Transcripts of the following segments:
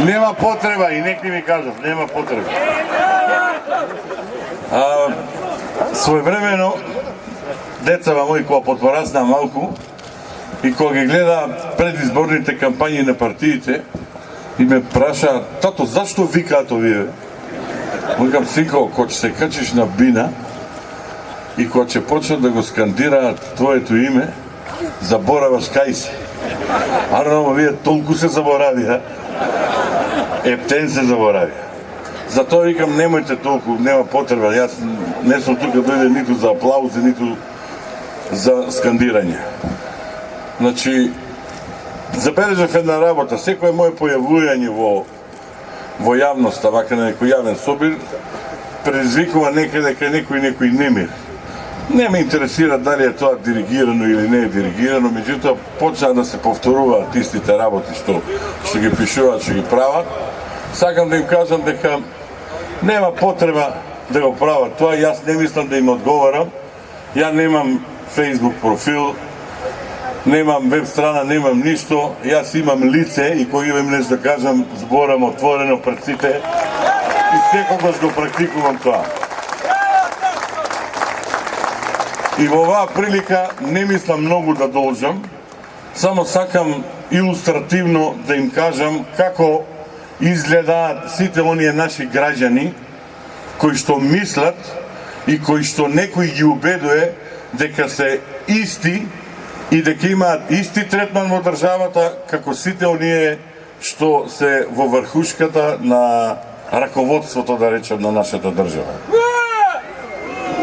Нема потреба и некои ми кажат, нема потреба. Своевремено децава мои кога потпораснаа малку и кога ги гледа предизборните кампањи на партиите и ме праша, тато, зашто викаат овие? Викам, синко, кога ќе се качиш на бина и кога ќе почнат да го скандираат твоето име, забораваш кај си. Арно, вие толку се заборавија, ептен се заборавија. Затоа викам, немојте толку, нема потреба, јас не сум тука дојде ниту за аплаузи, ниту за скандирање. Значи, забележав една работа, секој моје појавување во јавноста, вака на некој јавен собир, предизвикува некаде кај некој немир. Не ме интересира дали е тоа диригирано или не е диригирано, меѓутоа почнаа да се повторуваат истите работи што ги пишуваат, што ги прават. Сакам да им кажам дека нема потреба да го прават тоа, јас не мислам да им одговарам. Ја немам Facebook профил, немам веб страна, немам ништо. Јас имам лице и кога имам нешто да кажам, зборам отворено пред сите и секогаш го практикувам тоа. И во оваа прилика не мислам многу да должам, само сакам илустративно да им кажам како изгледаат сите оние наши граѓани кои што мислат и кои што некој ги убедува дека се исти и дека имаат исти третман во државата како сите оние што се во врхушката на раководството, да речем, на нашата држава.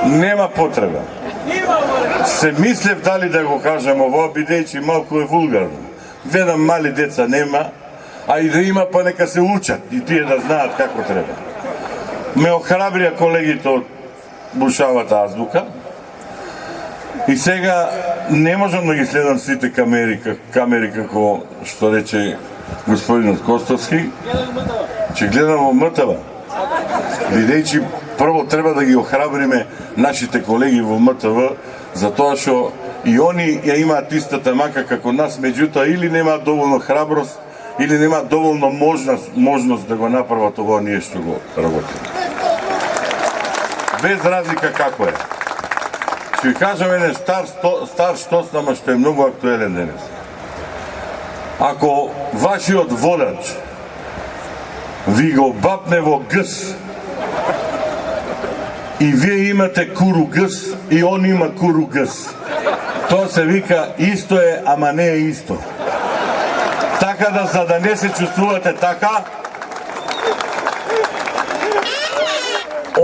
Нема потреба. Се мислев дали да го кажам ово, бидејќи малку е вулгарно. Гледам мали деца нема, а и да има па нека се учат и тие да знаат како треба. Ме охрабрија колегите од Бушавата азбука и сега не можам да ги следам сите камери како што рече господинот Костовски, че гледам во МТВ. Бидејќи прво треба да ги охрабриме нашите колеги во МТВ, затоа што и они ја имаат истата мака како нас, меѓутоа или немаат доволно храброст, или немаат доволно можност да го направат ово ние што го работиме. Без разлика како е. Ќе ви кажам еден стар штос, ама што е многу актуелен денес. Ако вашиот водач ви го бапне во гъс и вие имате куру гъс и он има куру гъс, тоа се вика исто е, ама не е исто. Така да, за да не се чувствувате така,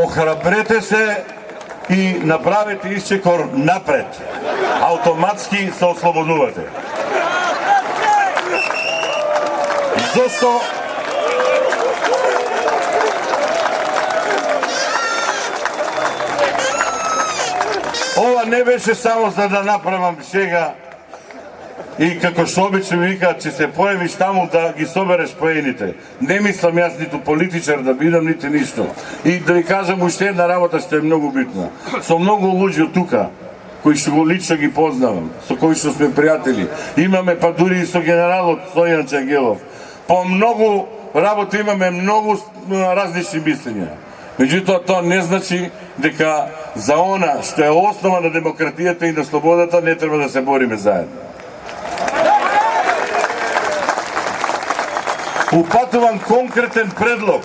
охрабрете се и направете исчекор напред. Автоматски се ослободувате. Зошто? Ова не беше само за да направам шега и како што обично ми викаат, че се појавиш таму да ги собереш поените. Не мислам јас ниту политичар да бидам, нити ништо. И да ви кажам уште една работа што е многу битна. Со многу луѓе тука, кои што го лично ги познавам, со кои што сме пријатели. Имаме па дури и со генералот Стојан Чангелов. По многу работа имаме многу различни мислења. Меѓутоа тоа не значи дека за она што е основа на демократијата и на слободата не треба да се бориме заедно. Упатувам конкретен предлог.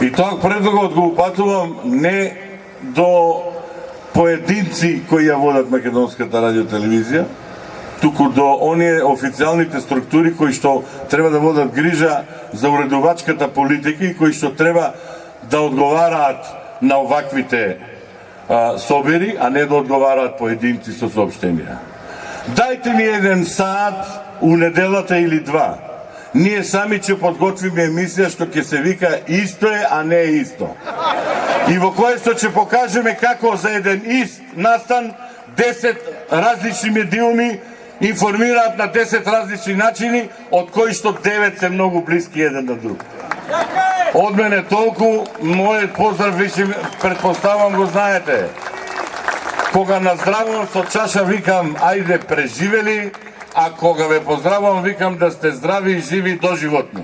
И тоа предлогот го упатувам не до поединци кои ја водат Македонската радиотелевизија, туку до оние официјалните структури кои што треба да водат грижа за уредувачката политика и кои што треба да одговараат на оваквите собери, а не да одговараат поединци со соопштенија. Дајте ни еден саат у неделата или два. Ние сами ќе подготвиме емисија што ќе се вика "Исто е, а не е исто". И во кој што ќе покажеме како за еден ист настан 10 различни медиуми информираат на 10 различни начини, од кои што 9 се многу блиски еден на друг. Од мене толку, мојот поздрав више предпоставам го знаете. Кога наздравувам со чаша викам ајде преживели, а кога ве поздравам, викам да сте здрави и живи доживотно.